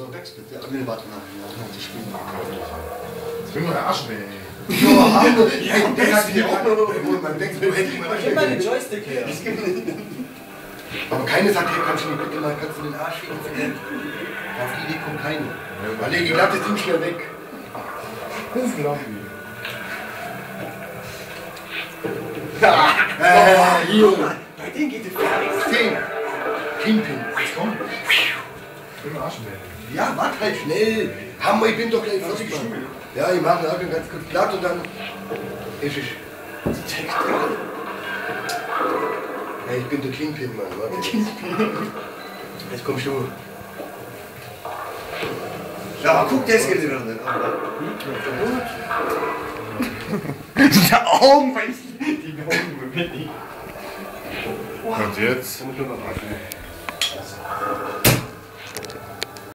So, wächst bitte. Nee, warte mal. Ja, die spielen. Das will nur der Arsch weh. Ja, der hat die auch noch. Man denkt, du hättest mal. Gib mal den Joystick her. Aber keine sagt, hier kannst du bitte mal kannst du den Arsch schieben. Auf die Idee kommt keine. Weil die glatte Ding schnell weg. Das ist genau wie. Hier. Bei denen geht es fix. 10. Kingpin. Jetzt komm. Ich will nur Arsch weh. Ja, warte halt schnell. Hammer, ich bin doch gleich fertig. Ja, ich mache den ganz kurz glatt und dann ist es. Ja, ich bin der Kingpin, Mann. Warte. Jetzt kommst du. Ja, guck, das geht wieder nicht. Die Augen, die Augen, Und jetzt? Dann muss man mal warten.